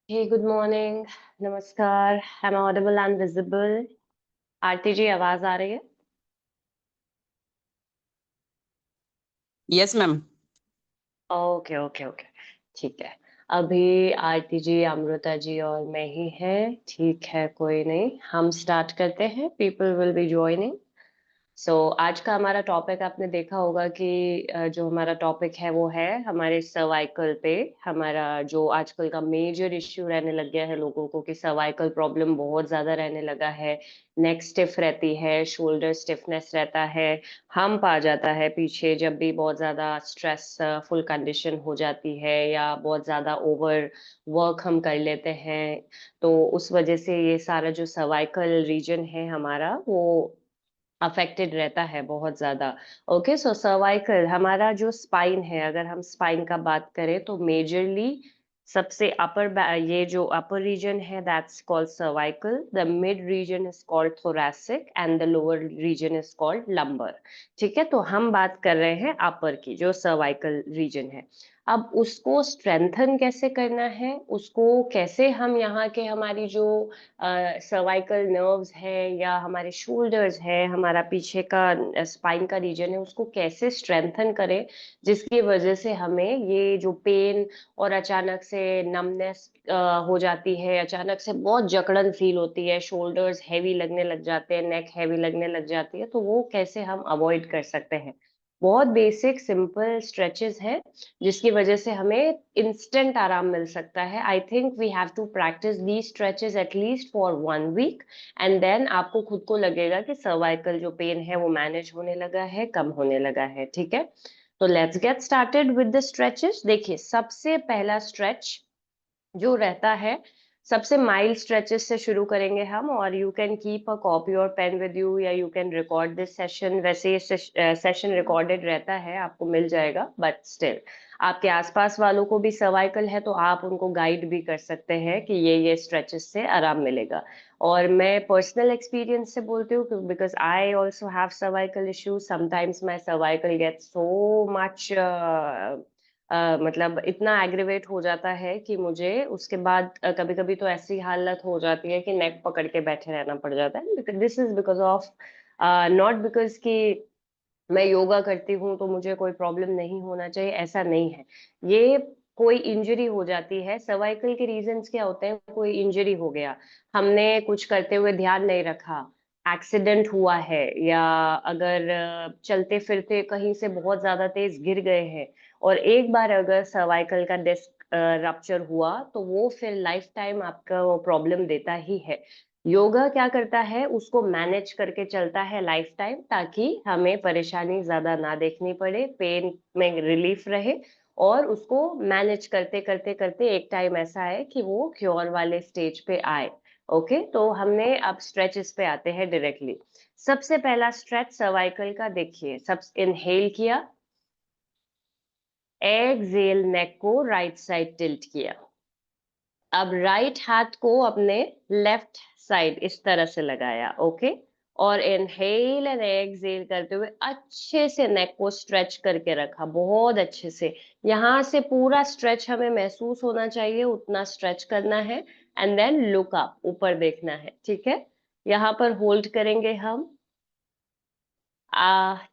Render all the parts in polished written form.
Hey, good morning. नमस्कार. Am I audible and visible? आरती जी आवाज आ रही है? Yes ma'am. Okay okay okay. ठीक है. अभी आरती जी, अमृता जी और मैं ही हैं. ठीक है, कोई नहीं, हम स्टार्ट करते हैं. People will be joining. आज का हमारा टॉपिक आपने देखा होगा कि जो हमारा टॉपिक है वो है हमारे सर्वाइकल पे. हमारा जो आजकल का मेजर इश्यू रहने लग गया है लोगों को कि सर्वाइकल प्रॉब्लम बहुत ज्यादा रहने लगा है. नेक स्टिफ रहती है, शोल्डर स्टिफनेस रहता है, हम्प आ जाता है पीछे जब भी बहुत ज्यादा स्ट्रेस फुल कंडीशन हो जाती है या बहुत ज्यादा ओवर वर्क हम कर लेते हैं. तो उस वजह से ये सारा जो सर्वाइकल रीजन है हमारा वो अफेक्टेड रहता है बहुत ज्यादा. ओके, सो सर्वाइकल हमारा जो स्पाइन है, अगर हम स्पाइन का बात करें तो मेजरली सबसे अपर, ये जो अपर रीजन है that's called cervical, the mid region is called thoracic and the lower region is called lumbar. ठीक है, तो हम बात कर रहे हैं अपर की, जो सर्वाइकल रीजन है. अब उसको स्ट्रेंथन कैसे करना है, उसको कैसे हम यहाँ के हमारी जो सर्वाइकल नर्व्स है या हमारे शोल्डर्स है, हमारा पीछे का स्पाइन का रीजन है, उसको कैसे स्ट्रेंथन करें जिसकी वजह से हमें ये जो पेन और अचानक से नमनेस हो जाती है, अचानक से बहुत जकड़न फील होती है, शोल्डर्स हैवी लगने लग जाते हैं, नेक हैवी लगने लग जाती है, तो वो कैसे हम अवॉइड कर सकते हैं. बहुत बेसिक सिंपल स्ट्रेचेस हैं जिसकी वजह से हमें इंस्टेंट आराम मिल सकता है. I think we have to practice the stretches at least for 1 week and then आपको खुद को लगेगा कि सर्वाइकल जो पेन है वो मैनेज होने लगा है, कम होने लगा है. ठीक है, तो let's get started with the stretches. देखिए, सबसे पहला स्ट्रेच जो रहता है, सबसे माइल्ड स्ट्रेचेस से शुरू करेंगे हम. और you can keep a copy और पेन विद यू या you can record this session. वैसे ये सेशन रिकॉर्डेड रहता है, आपको मिल जाएगा, बट स्टिल आपके आसपास वालों को भी सर्वाइकल है तो आप उनको गाइड भी कर सकते हैं कि ये स्ट्रेचेस से आराम मिलेगा. और मैं पर्सनल एक्सपीरियंस से बोलती हूँ because I also have cervical issues. Sometimes my cervical get so much, मतलब इतना एग्रीवेट हो जाता है कि मुझे उसके बाद कभी कभी तो ऐसी हालत हो जाती है कि नेक पकड़ के बैठे रहना पड़ जाता है. This is because of, not because कि मैं योगा करती हूँ तो मुझे कोई प्रॉब्लम नहीं होना चाहिए, ऐसा नहीं है. ये कोई इंजरी हो जाती है. सर्वाइकल के रीजंस क्या होते हैं, कोई इंजरी हो गया, हमने कुछ करते हुए ध्यान नहीं रखा, एक्सीडेंट हुआ है, या अगर चलते फिरते कहीं से बहुत ज्यादा तेज गिर गए हैं और एक बार अगर सर्वाइकल का डिस्क रप्चर हुआ तो वो फिर लाइफ टाइम आपका वो प्रॉब्लम देता ही है. योगा क्या करता है, उसको मैनेज करके चलता है लाइफ टाइम, ताकि हमें परेशानी ज्यादा ना देखनी पड़े, पेन में रिलीफ रहे और उसको मैनेज करते करते करते एक टाइम ऐसा है कि वो क्योर वाले स्टेज पे आए. ओके, तो हमने अब स्ट्रेचेस पे आते हैं डायरेक्टली. सबसे पहला स्ट्रेच सर्वाइकल का, देखिए, सब इनहेल किया, एक्सहेल, नेक को राइट साइड टिल्ट किया. अब राइट हाथ को अपने लेफ्ट साइड इस तरह से लगाया. ओके, और इनहेल एंड एक्सहेल करते हुए अच्छे से नेक को स्ट्रेच करके रखा, बहुत अच्छे से. यहाँ से पूरा स्ट्रेच हमें महसूस होना चाहिए, उतना स्ट्रेच करना है. एंड देन लुक अप, ऊपर देखना है. ठीक है, यहाँ पर होल्ड करेंगे हम.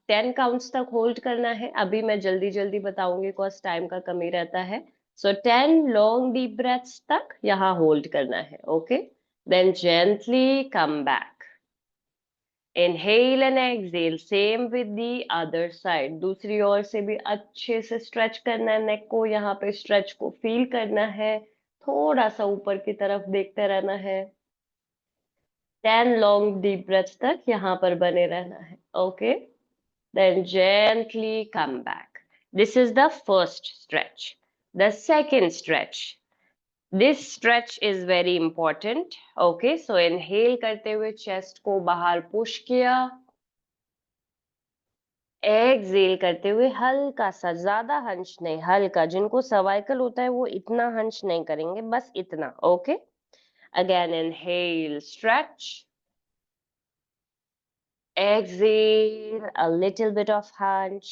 10 काउंट्स तक होल्ड करना है. अभी मैं जल्दी जल्दी बताऊंगी बिकॉज टाइम का कमी रहता है. सो 10 लॉन्ग डीप ब्रेथ्स तक यहाँ होल्ड करना है. Okay, then gently come back. Inhale and exhale, same with the other side, दूसरी ओर से भी अच्छे से स्ट्रेच करना है नेक को, यहाँ पे स्ट्रेच को फील करना है, थोड़ा सा ऊपर की तरफ देखते रहना है. 10 लॉन्ग डीप ब्रेथ्स तक यहाँ पर बने रहना है. Okay, then gently come back. This is the first stretch. The second stretch. This stretch is very important. Okay, so inhale करते हुए chest को बाहर push किया. एक्सहेल करते हुए हल्का सा, ज्यादा हंच नहीं, हल्का. जिनको सर्वाइकल होता है वो इतना हंच नहीं करेंगे, बस इतना. Okay, again inhale, stretch. Exhale, a little bit of hunch.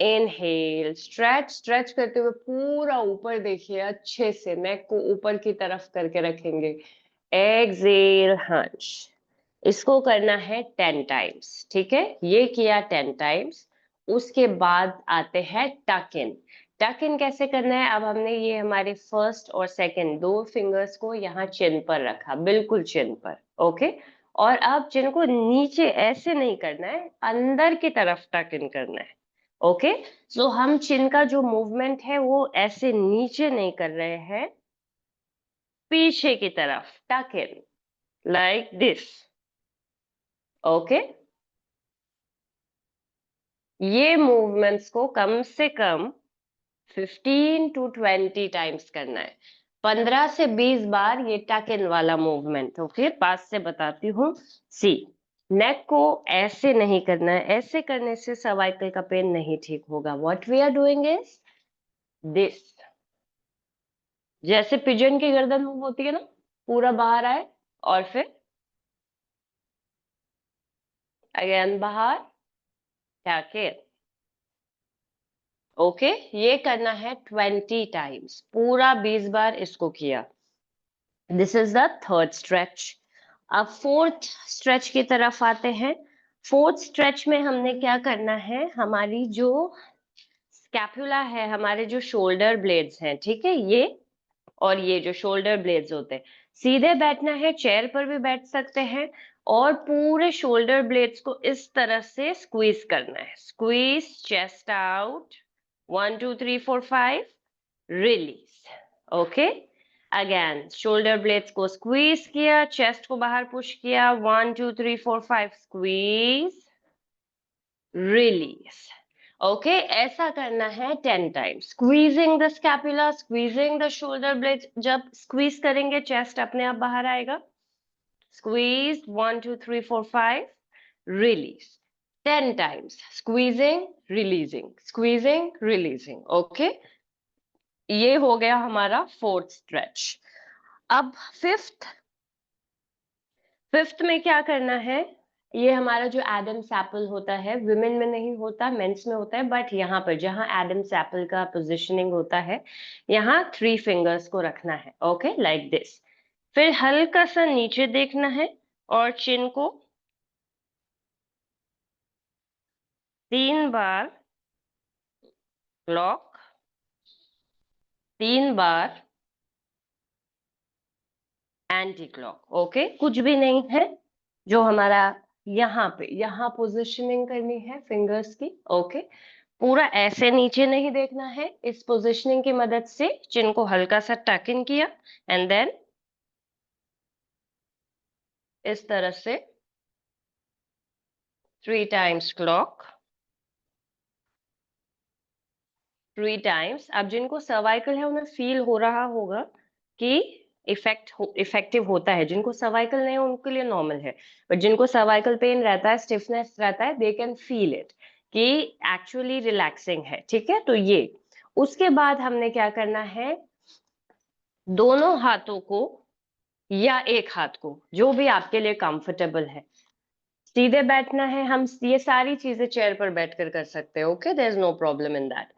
Inhale, stretch, stretch करते हुए पूरा ऊपर देखिए, अच्छे से नेक को ऊपर की तरफ करके रखेंगे। Exhale, hunch. इसको करना है 10 टाइम्स, ठीक है, ये किया 10 टाइम्स। उसके बाद आते हैं टक इन। टक इन कैसे करना है? अब हमने ये हमारे फर्स्ट और सेकंड दो फिंगर्स को यहाँ चिन पर रखा, बिल्कुल चिन पर, ओके। और अब चिन को नीचे ऐसे नहीं करना है, अंदर की तरफ टक इन करना है, ओके। सो हम चिन का जो मूवमेंट है वो ऐसे नीचे नहीं कर रहे हैं, पीछे की तरफ टक इन, लाइक दिस, ओके। ये मूवमेंट्स को कम से कम 15 to 20 टाइम्स करना है। 15 से 20 बार ये टक इन वाला मूवमेंट, ओके। पास से बताती हूँ। सी, नेक को ऐसे नहीं करना है, ऐसे करने से सर्वाइकल का पेन नहीं ठीक होगा। What we are doing is this, जैसे पिजन की गर्दन मूव होती है ना, पूरा बाहर आए और फिर अगेन बाहर, टक इन, ओके। ये करना है 20 टाइम्स, पूरा 20 बार इसको किया। This is the third stretch. अब फोर्थ स्ट्रेच की तरफ आते हैं। फोर्थ स्ट्रेच में हमने क्या करना है, हमारी जो स्कैपुला है, हमारे जो शोल्डर ब्लेड्स हैं, ठीक है, ये और ये जो शोल्डर ब्लेड्स होते हैं, सीधे बैठना है, चेयर पर भी बैठ सकते हैं। और पूरे शोल्डर ब्लेड्स को इस तरह से स्क्वीज करना है, squeeze chest out, 1 2 3 4 5, release, okay. Again shoulder blades को स्क्वीज किया, चेस्ट को बाहर पुश किया, 1 2 3 4 5, स्क्वीज, रिलीज, ओके। ऐसा करना है 10 times, squeezing the scapula, squeezing the shoulder blade. जब स्क्वीज करेंगे चेस्ट अपने आप बाहर आएगा, squeeze, 1 2 3 4 5, release, 10 times, squeezing releasing, squeezing releasing, okay. ये हो गया हमारा फोर्थ स्ट्रेच। अब फिफ्थ, फिफ्थ में क्या करना है, ये हमारा जो एडम्स एप्पल होता है, विमेन में नहीं होता, मेंस में होता है, बट यहाँ पर जहाँ एडम्स एप्पल का पोजिशनिंग होता है, यहाँ 3 फिंगर्स को रखना है, ओके, लाइक दिस। फिर हल्का सा नीचे देखना है और चिन को 3 बार लॉक, 3 बार एंटी क्लॉक, ओके। कुछ भी नहीं है, जो हमारा यहाँ पोजिशनिंग करनी है फिंगर्स की, ओके। पूरा ऐसे नीचे नहीं देखना है, इस पोजिशनिंग की मदद से चिन को हल्का सा टक इन किया एंड देन इस तरह से 3 टाइम्स क्लॉक, 3 टाइम्स। अब जिनको सर्वाइकल है उन्हें फील हो रहा होगा कि इफेक्टिव होता है, जिनको सर्वाइकल नहीं है उनके लिए नॉर्मल है, बट जिनको सर्वाइकल पेन रहता है, स्टिफनेस रहता है, दे कैन फील इट कि एक्चुअली रिलैक्सिंग है, ठीक है। तो ये, उसके बाद हमने क्या करना है, दोनों हाथों को या एक हाथ को, जो भी आपके लिए कंफर्टेबल है, सीधे बैठना है। हम ये सारी चीजें चेयर पर बैठकर कर सकते हैं, okay, there is no problem in that.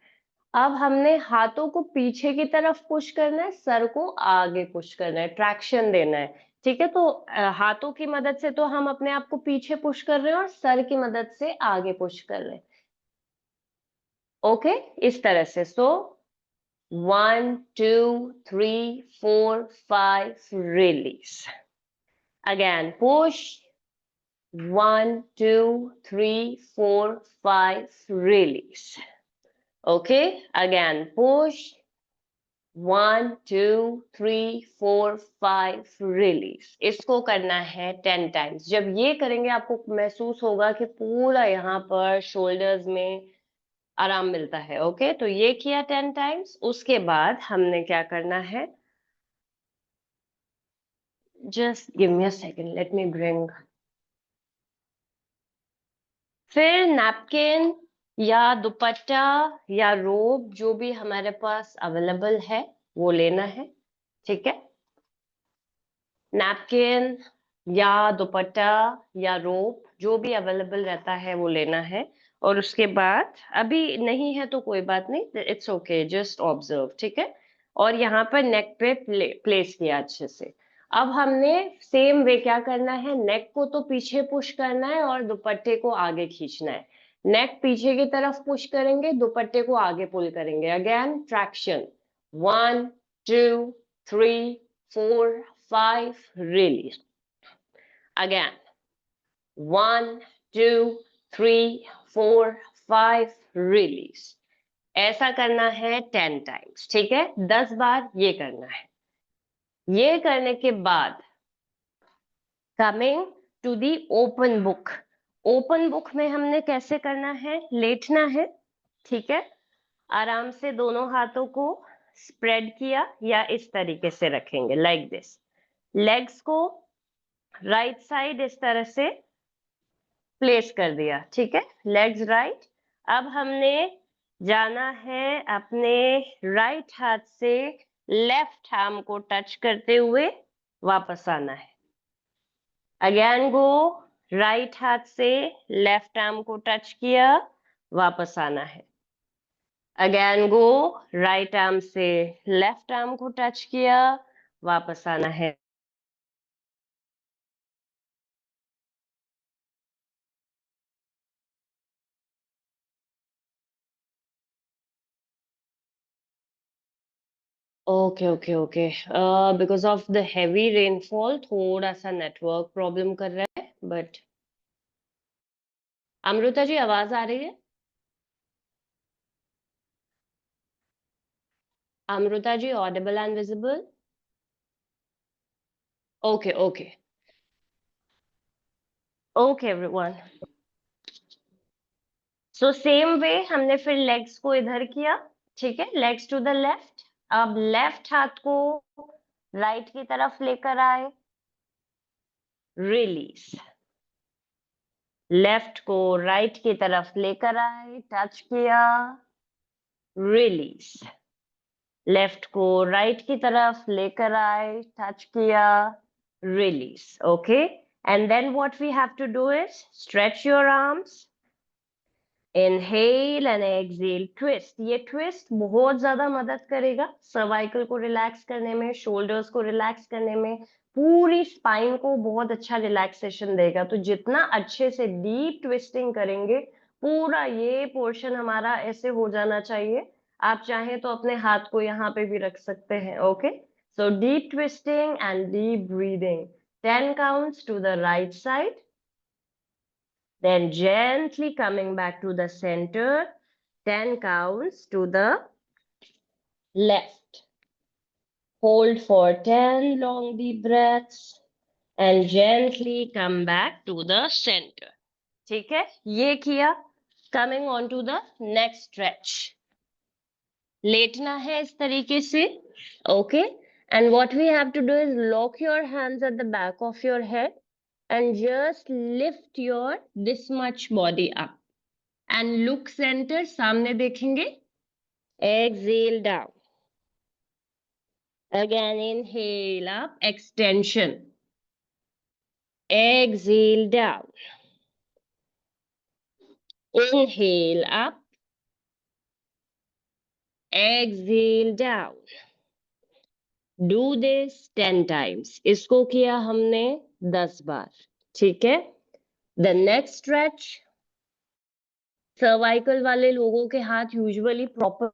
अब हमने हाथों को पीछे की तरफ पुश करना है, सर को आगे पुश करना है, ट्रैक्शन देना है, ठीक है। तो हाथों की मदद से तो हम अपने आप को पीछे पुश कर रहे हैं और सर की मदद से आगे पुश कर रहे हैं, ओके, इस तरह से। सो 1 2 3 4 5, release, again push, 1 2 3 4 5, release, okay, again push, 1 2 3 4 5, release। इसको करना है 10 टाइम्स। जब ये करेंगे आपको महसूस होगा कि पूरा यहाँ पर शोल्डर्स में आराम मिलता है, ओके। तो ये किया 10 टाइम्स। उसके बाद हमने क्या करना है, just give me a second, let me bring. फिर नैपकिन या दुपट्टा या रोब, जो भी हमारे पास अवेलेबल है वो लेना है, ठीक है। नैपकिन या दुपट्टा या रोब जो भी अवेलेबल रहता है वो लेना है। और उसके बाद अभी नहीं है तो कोई बात नहीं, इट्स ओके, जस्ट ऑब्जर्व, ठीक है। और यहाँ पर नेक पे प्लेस किया अच्छे से। अब हमने सेम वे क्या करना है, नेक को तो पीछे पुश करना है और दुपट्टे को आगे खींचना है। नेक पीछे की तरफ पुश करेंगे, दुपट्टे को आगे पुल करेंगे। Again traction, 1 2 3 4 5, release. Again 1 2 3 4 5, release. ऐसा करना है 10 टाइम्स, ठीक है, 10 बार ये करना है। ये करने के बाद coming to the open book. Open book में हमने कैसे करना है, लेटना है, ठीक है। आराम से दोनों हाथों को स्प्रेड किया या इस तरीके से रखेंगे, लाइक दिस। लेग्स को राइट साइड इस तरह से प्लेस कर दिया, ठीक है, लेग्स राइट। अब हमने जाना है अपने राइट हाथ से लेफ्ट आर्म को टच करते हुए वापस आना है। अगेन गो, राइट हाथ से लेफ्ट आर्म को टच किया, वापस आना है। अगेन गो, राइट आर्म से लेफ्ट आर्म को टच किया, वापस आना है। Okay okay okay, because of the heavy rainfall थोड़ा सा नेटवर्क प्रॉब्लम कर रहा है, बट अमृता जी आवाज आ रही है? Amrita ji audible and visible? Okay okay okay everyone. So same way हमने फिर लेग्स को इधर किया, ठीक है, लेग्स टू द लेफ्ट। अब लेफ्ट हाथ को राइट की तरफ लेकर आए, रिलीज। लेफ्ट को राइट की तरफ लेकर आए, टच किया, रिलीज। लेफ्ट को राइट की तरफ लेकर आए, टच किया, release. Okay, and then what we have to do is stretch your arms, inhale and exhale, twist. ये ट्विस्ट बहुत ज्यादा मदद करेगा सर्वाइकल को रिलैक्स करने में, शोल्डर्स को रिलैक्स करने में, पूरी स्पाइन को बहुत अच्छा रिलैक्सेशन देगा। तो जितना अच्छे से डीप ट्विस्टिंग करेंगे, पूरा ये पोर्शन हमारा ऐसे हो जाना चाहिए। आप चाहें तो अपने हाथ को यहाँ पे भी रख सकते हैं। Okay, so deep twisting and deep breathing, 10 counts to the right side, then gently coming back to the center, 10 counts to the left. Hold for 10 long deep breaths and gently come back to the center. ठीक है, ये किया। Coming on to the next stretch. लेटना है इस तरीके से, okay? And what we have to do is lock your hands at the back of your head and just lift your this much body up. And look center, सामने देखेंगे। Exhale down. Again inhale up, extension. Exhale down. Inhale up. Exhale down. Do this 10 times. इसको किया हमने 10 बार, ठीक है। The next stretch, cervical वाले लोगों के हाथ यूजुअली प्रॉपर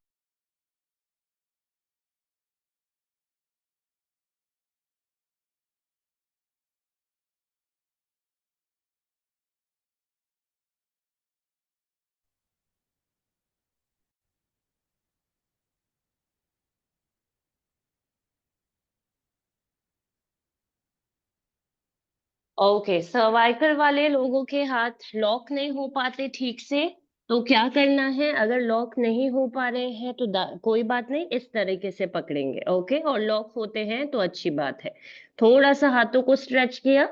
ओके। सर्वाइकल वाले लोगों के हाथ लॉक नहीं हो पाते ठीक से, तो क्या करना है, अगर लॉक नहीं हो पा रहे हैं तो कोई बात नहीं, इस तरीके से पकड़ेंगे, ओके। और लॉक होते हैं तो अच्छी बात है। थोड़ा सा हाथों को स्ट्रेच किया,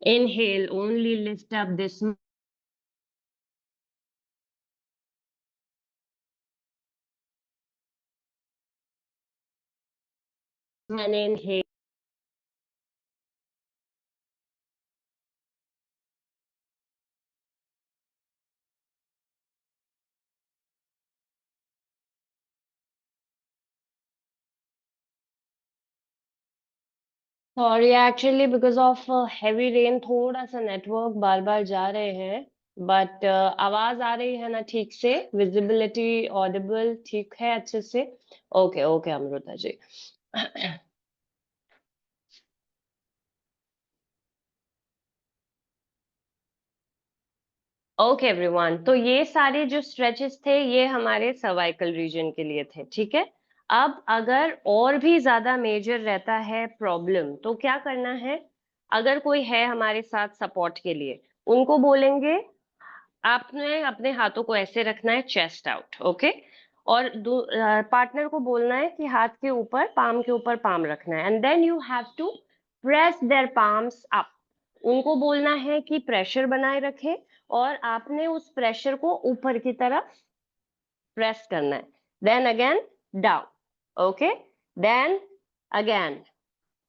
inhale only lift up this and inhale. Sorry actually because of heavy rain थोड़ा सा नेटवर्क बार बार जा रहे हैं, बट आवाज आ रही है ना ठीक से? विजिबिलिटी ऑडिबल ठीक है अच्छे से? Okay okay Amrita ji. Okay everyone, तो ये सारे जो स्ट्रेचेस थे ये हमारे सर्वाइकल रीजन के लिए थे, ठीक है। अब अगर और भी ज्यादा मेजर रहता है प्रॉब्लम तो क्या करना है? अगर कोई है हमारे साथ सपोर्ट के लिए, उनको बोलेंगे आपने अपने हाथों को ऐसे रखना है, चेस्ट आउट, ओके। और पार्टनर को बोलना है कि हाथ के ऊपर, पाम के ऊपर पाम रखना है, and then you have to press their palms up. उनको बोलना है कि प्रेशर बनाए रखे, और आपने उस प्रेशर को ऊपर की तरफ प्रेस करना है। Then again down, okay. Then again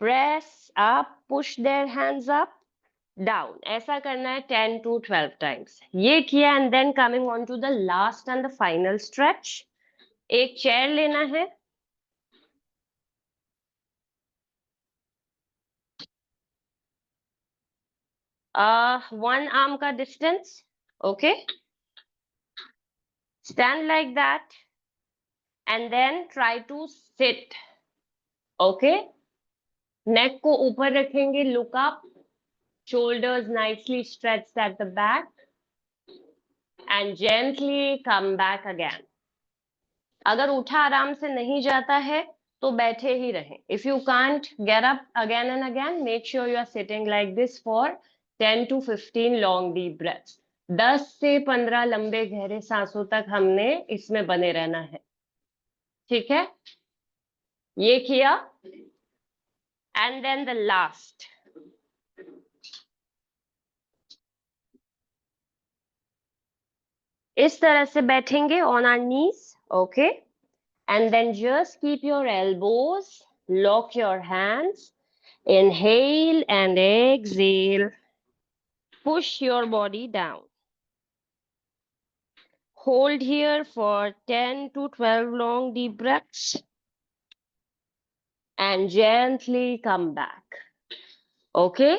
press up, push their hands up, down. ऐसा करना है 10 to 12 टाइम्स। ये किया, and then coming on to the last and the final stretch. एक चेयर लेना है, वन आर्म का distance, okay. Stand like that and then try to sit, okay. Neck को ऊपर रखेंगे, look up, shoulders nicely stretched at the back, and gently come back again. अगर उठा आराम से नहीं जाता है तो बैठे ही रहें। If you can't get up again and again, make sure you are sitting like this for 10 to 15 long deep breaths. 10 से 15 लंबे गहरे सांसों तक हमने इसमें बने रहना है, ठीक है। ये किया, एंड देन द लास्ट। इस तरह से बैठेंगे on our knees, okay. And then just keep your elbows, lock your hands, inhale and exhale. Push your body down. Hold here for 10 to 12 long deep breaths and gently come back. Okay?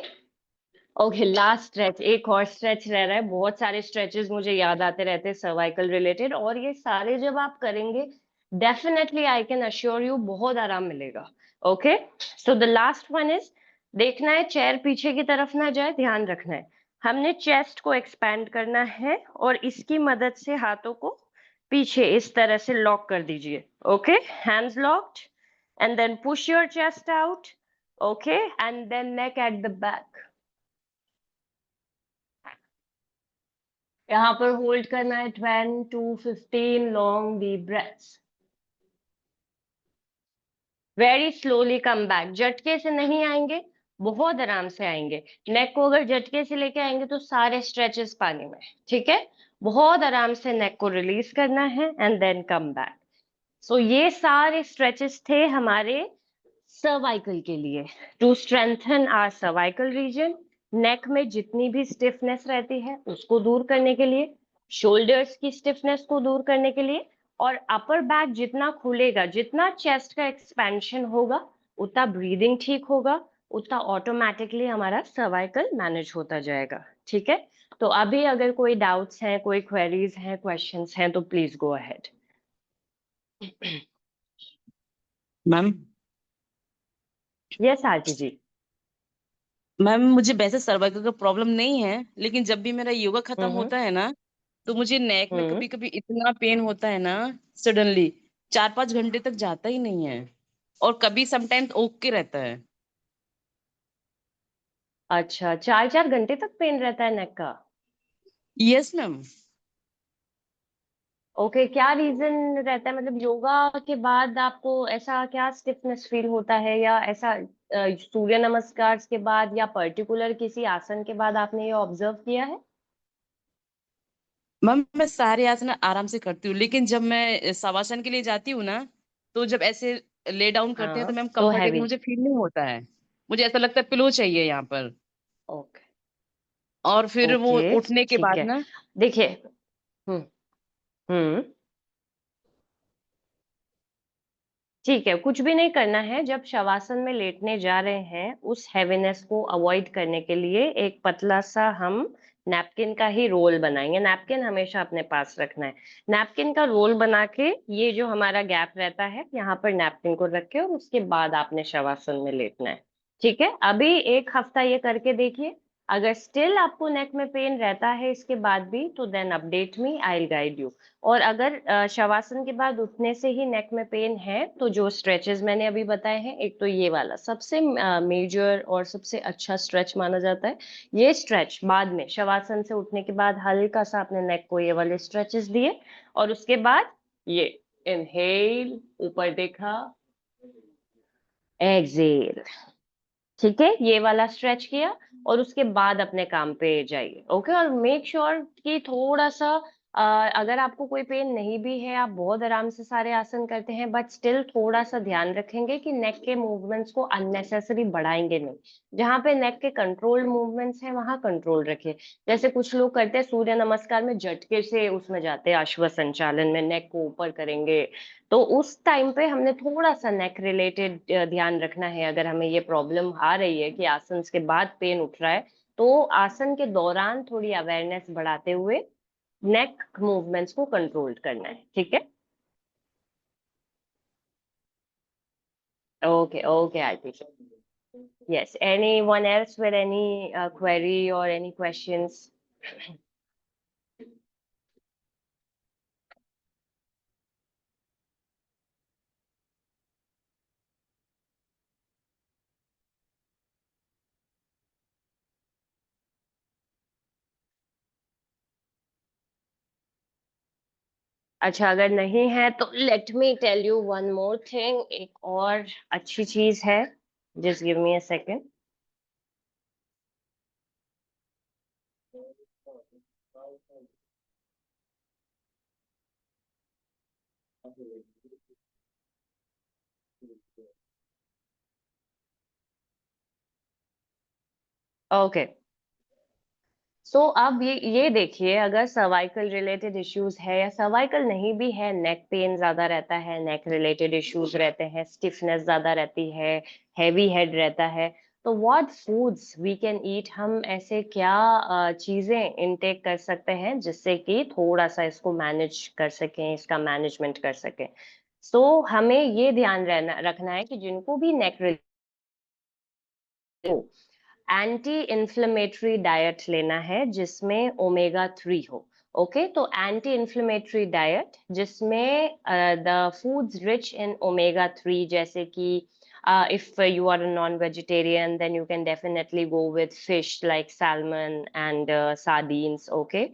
Okay, last stretch, एक और stretch रह रहा है। बहुत सारे stretches मुझे याद आते रहते हैं सर्वाइकल रिलेटेड, और ये सारे जब आप करेंगे definitely I can assure you बहुत आराम मिलेगा। Okay, so the last one is, देखना है चेयर पीछे की तरफ ना जाए, ध्यान रखना है। हमने चेस्ट को एक्सपैंड करना है और इसकी मदद से हाथों को पीछे इस तरह से लॉक कर दीजिए, okay. Hands locked, and then push your chest out, okay, and then neck at the back. यहाँ पर होल्ड करना है 10 to 15 long deep breaths. Very slowly come back, झटके से नहीं आएंगे, बहुत आराम से आएंगे। नेक को अगर झटके से लेके आएंगे तो सारे स्ट्रेचेस पानी में, ठीक है। बहुत आराम से नेक को रिलीज करना है and then come back. So ये सारे स्ट्रेचेस थे हमारे सर्वाइकल के लिए, to strengthen our cervical region. Neck में जितनी भी स्टिफनेस रहती है उसको दूर करने के लिए, शोल्डर्स की स्टिफनेस को दूर करने के लिए, और अपर बैक जितना खुलेगा, जितना चेस्ट का एक्सपेंशन होगा, उतना ब्रीदिंग ठीक होगा, उतना ऑटोमेटिकली हमारा सर्वाइकल मैनेज होता जाएगा, ठीक है। तो अभी अगर कोई डाउट्स हैं, कोई क्वेरीज हैं, क्वेश्चंस हैं, तो please go ahead. Ma'am yes Aarti ji. Ma'am मुझे वैसे सर्वाइकल का प्रॉब्लम नहीं है, लेकिन जब भी मेरा योगा खत्म हम्म। होता है ना, तो मुझे नेक में हम्म। कभी कभी इतना पेन होता है ना, सडनली 4-5 घंटे तक जाता ही नहीं है, और कभी समटाइम्स ओके रहता है। अच्छा, 4 4 घंटे तक पेन रहता है नेक का? Yes ma'am. ओके, क्या रीजन रहता है? मतलब योगा के बाद आपको ऐसा क्या स्टिफनेस फील होता है, या ऐसा सूर्य नमस्कार के बाद या पर्टिकुलर किसी आसन के बाद आपने ये ऑब्जर्व किया है? मैम मैं सारे आसन आराम से करती हूँ, लेकिन जब मैं शवासन के लिए जाती हूँ ना, तो जब ऐसे ले डाउन करते हैं तो हाँ, मैम तो कंफर्टेबल हैवी। मुझे फील नहीं होता है। मुझे ऐसा लगता है पिलो चाहिए यहाँ पर। ओके। और फिर वो ओके, उठने के ठीक बाद है। ना। देखिए। हम्म। हम्म। ठीक है, कुछ भी नहीं करना है। जब शवासन में लेटने जा रहे हैं, उस हैवीनेस को अवॉइड करने के लिए एक पतला सा हम नैपकिन का ही रोल बनाएंगे। नैपकिन हमेशा अपने पास रखना है। नैपकिन का रोल बना के ये जो हमारा गैप रहता है, यहाँ पर नैपकिन को रख के और उसके बाद आपने शवासन में लेटना है। ठीक है, अभी 1 हफ्ता ये करके देखिए। अगर स्टिल आपको नेक में पेन रहता है इसके बाद भी, तो then update me, I will guide you. और अगर शवासन के बाद उठने से ही नेक में पेन है, तो जो स्ट्रेचेस मैंने अभी बताए हैं, एक तो ये वाला सबसे मेजर और सबसे अच्छा स्ट्रेच माना जाता है। ये स्ट्रेच बाद में शवासन से उठने के बाद हल्का सा अपने नेक को ये वाले स्ट्रेचेस दिए, और उसके बाद ये इनहेल, ऊपर देखा, एक्सेल। ठीक है, ये वाला स्ट्रेच किया और उसके बाद अपने काम पे जाइए। ओके, और मेक श्योर कि थोड़ा सा अगर आपको कोई पेन नहीं भी है, आप बहुत आराम से सारे आसन करते हैं, बट स्टिल थोड़ा सा ध्यान रखेंगे कि नेक के मूवमेंट्स को अननेसेसरी बढ़ाएंगे नहीं। जहां पे नेक के कंट्रोल्ड मूवमेंट्स हैं वहां कंट्रोल रखिए। जैसे कुछ लोग करते हैं सूर्य नमस्कार में झटके से उसमें जाते हैं, अश्व संचालन में नेक को ऊपर करेंगे, तो उस टाइम पे हमने थोड़ा सा नेक रिलेटेड ध्यान रखना है। अगर हमें ये प्रॉब्लम आ रही है कि आसन के बाद पेन उठ रहा है, तो आसन के दौरान थोड़ी अवेयरनेस बढ़ाते हुए नेक मूवमेंट्स को कंट्रोल करना है। ठीक है, okay okay Aarti. Yes, anyone else with any query और एनी क्वेश्चंस? अच्छा, अगर नहीं है तो let me tell you one more thing, एक और अच्छी चीज है। Just give me a second. Okay, so अब ये देखिए, अगर सर्वाइकल रिलेटेड इश्यूज है या सर्वाइकल नहीं भी है, नेक पेन ज्यादा रहता है, नेक रिलेटेड इश्यूज रहते हैं, स्टिफनेस ज्यादा रहती है, हैवी हेड रहता है, तो what foods we can eat? हम ऐसे क्या चीजें इनटेक कर सकते हैं जिससे कि थोड़ा सा इसको मैनेज कर सकें, इसका मैनेजमेंट कर सकें? सो हमें ये ध्यान रखना है कि जिनको भी नेक एंटी इन्फ्लेमेटरी डाइट लेना है जिसमें ओमेगा 3 हो। ओके, तो एंटी इन्फ्लेमेटरी डाइट जिसमें the foods rich in omega 3, जैसे कि if you are a non-vegetarian, then you can definitely go with fish like salmon and sardines. Okay,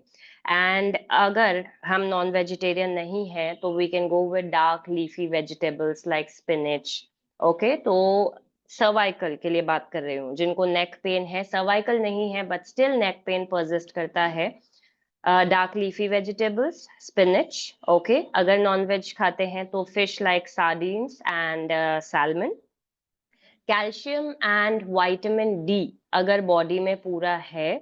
and अगर हम नॉन वेजिटेरियन नहीं है तो we can go with dark leafy vegetables like spinach. Okay, तो cervical के लिए बात कर रही हूँ, जिनको नेक पेन है, सर्वाइकल नहीं है but still neck pain persist करता है, dark leafy vegetables, spinach. Okay, अगर नॉन वेज खाते हैं तो fish like sardines and salmon. Calcium and vitamin D अगर बॉडी में पूरा है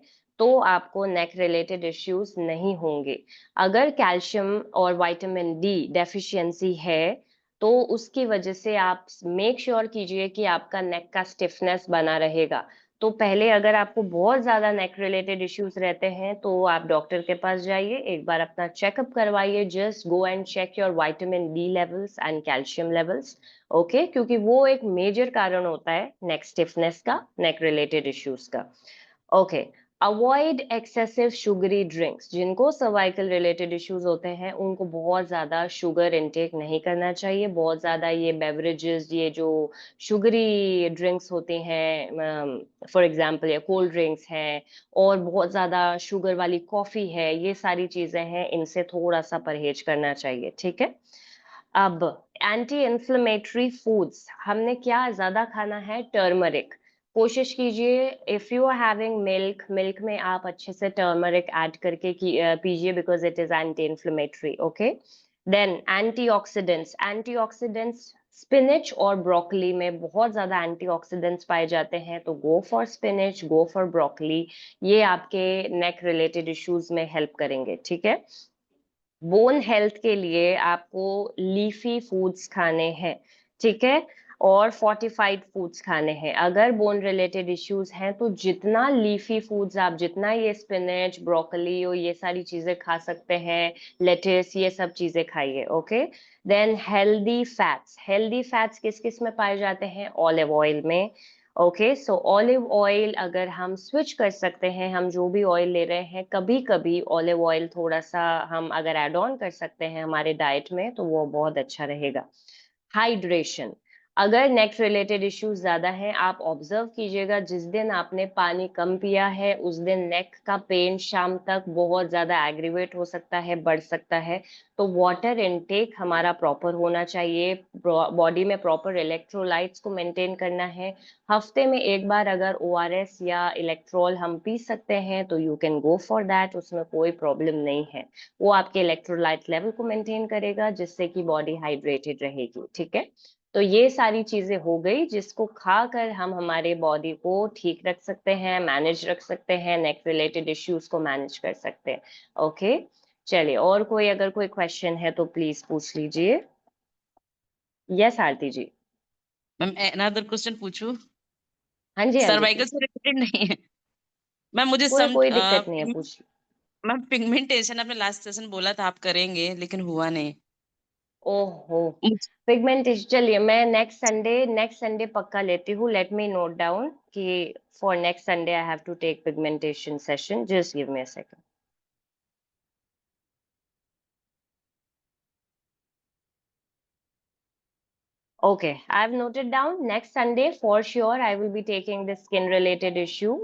तो आपको नेक रिलेटेड इश्यूज नहीं होंगे। अगर कैल्शियम और विटामिन डी डेफिशिएंसी है तो उसकी वजह से आप मेक श्योर कीजिए कि आपका नेक का स्टिफनेस बना रहेगा। तो पहले अगर आपको बहुत ज्यादा नेक रिलेटेड इश्यूज रहते हैं तो आप डॉक्टर के पास जाइए, एक बार अपना चेकअप करवाइए। Just go and check your vitamin D levels and calcium levels. Okay, क्योंकि वो एक मेजर कारण होता है नेक स्टिफनेस का, नेक रिलेटेड इश्यूज का। Okay, avoid excessive sugary drinks. जिनको सर्वाइकल रिलेटेड इश्यूज होते हैं उनको बहुत ज्यादा शुगर इनटेक नहीं करना चाहिए। बहुत ज्यादा ये बेवरेजेस, ये जो शुगरी ड्रिंक्स होते हैं, फॉर एग्जांपल ये कोल्ड ड्रिंक्स हैं और बहुत ज्यादा शुगर वाली कॉफी है, ये सारी चीजें हैं, इनसे थोड़ा सा परहेज करना चाहिए। ठीक है, अब एंटी इन्फ्लेमेटरी फूड्स हमने क्या ज्यादा खाना है? टर्मरिक। कोशिश कीजिए, if you are having milk, milk में आप अच्छे से टर्मरिक ऐड करके पीजिए, because it is anti inflammatory. Okay, then antioxidants. Antioxidants spinach और ब्रोकली में बहुत ज्यादा एंटीऑक्सीडेंट्स पाए जाते हैं, तो go for spinach, go for broccoli. ये आपके नेक रिलेटेड इश्यूज में हेल्प करेंगे। ठीक है, बोन हेल्थ के लिए आपको लीफी फूड्स खाने हैं। ठीक है। और फोर्टिफाइड फूड्स खाने हैं। अगर बोन रिलेटेड इश्यूज हैं तो जितना लीफी फूड्स आप, जितना ये स्पिनच, ब्रोकली और ये सारी चीजें खा सकते हैं, लेटेस, ये सब चीजें खाइए। Okay. Then healthy fats. Healthy fats किस किस में पाए जाते हैं? ऑलिव ऑयल में। ओके, सो ऑलिव ऑयल अगर हम स्विच कर सकते हैं, हम जो भी ऑयल ले रहे हैं, कभी कभी ऑलिव ऑयल थोड़ा सा हम अगर एड ऑन कर सकते हैं हमारे डाइट में तो वो बहुत अच्छा रहेगा। हाइड्रेशन। अगर नेक रिलेटेड इश्यूज ज्यादा हैं, आप ऑब्जर्व कीजिएगा, जिस दिन आपने पानी कम पिया है उस दिन नेक का पेन शाम तक बहुत ज्यादा एग्रीवेट हो सकता है, बढ़ सकता है। तो वाटर इनटेक हमारा प्रॉपर होना चाहिए, बॉडी में प्रॉपर इलेक्ट्रोलाइट्स को मेंटेन करना है। हफ्ते में एक बार अगर ओआरएस या इलेक्ट्रॉल हम पी सकते हैं तो you can go for that, उसमें कोई प्रॉब्लम नहीं है। वो आपके इलेक्ट्रोलाइट लेवल को मेंटेन करेगा जिससे कि बॉडी हाइड्रेटेड रहेगी। ठीक है। तो ये सारी चीजें हो गई जिसको खाकर हम हमारे बॉडी को ठीक रख सकते हैं, मैनेज रख सकते हैं, नेक रिलेटेड इश्यूज को मैनेज कर सकते हैं। ओके। चलिए, और कोई अगर कोई क्वेश्चन है तो प्लीज पूछ लीजिए। Yes Aarti ji. Ma'am another question पूछूं? हाँ जी, हाँ जी, सर्वाइकल पूछ। से रिलेटेड नहीं है मैम, मुझे कोई कोई दिक्कत नहीं है, पूछ। मैम पिगमेंटेशन आपने लास्ट सेशन बोला था आप करेंगे लेकिन हुआ नहीं। ओहो। मुझ- पिगमेंटेशन, चलिए मैं नेक्स्ट संडे पक्का लेती हूँ। लेट मी नोट डाउन कि for next Sunday I have to take pigmentation session. Just give me a second. Okay, I've noted down. Next Sunday, for sure, I will be taking the skin related issue.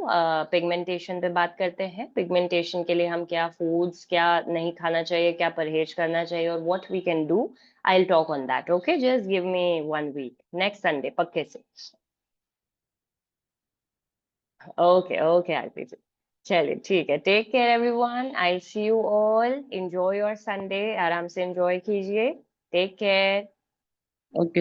Pigmentation पे बात करते हैं। Pigmentation के लिए हम क्या foods, क्या नहीं खाना चाहिए, क्या परहेज करना चाहिए, और what we can do. I'll talk on that. Okay, just give me 1 week. Next Sunday, पक्के से। Okay, okay, आरती जी। चलिए ठीक है। Take care everyone. I'll see you all. Enjoy your Sunday. आराम से enjoy कीजिए। Take care. ओके।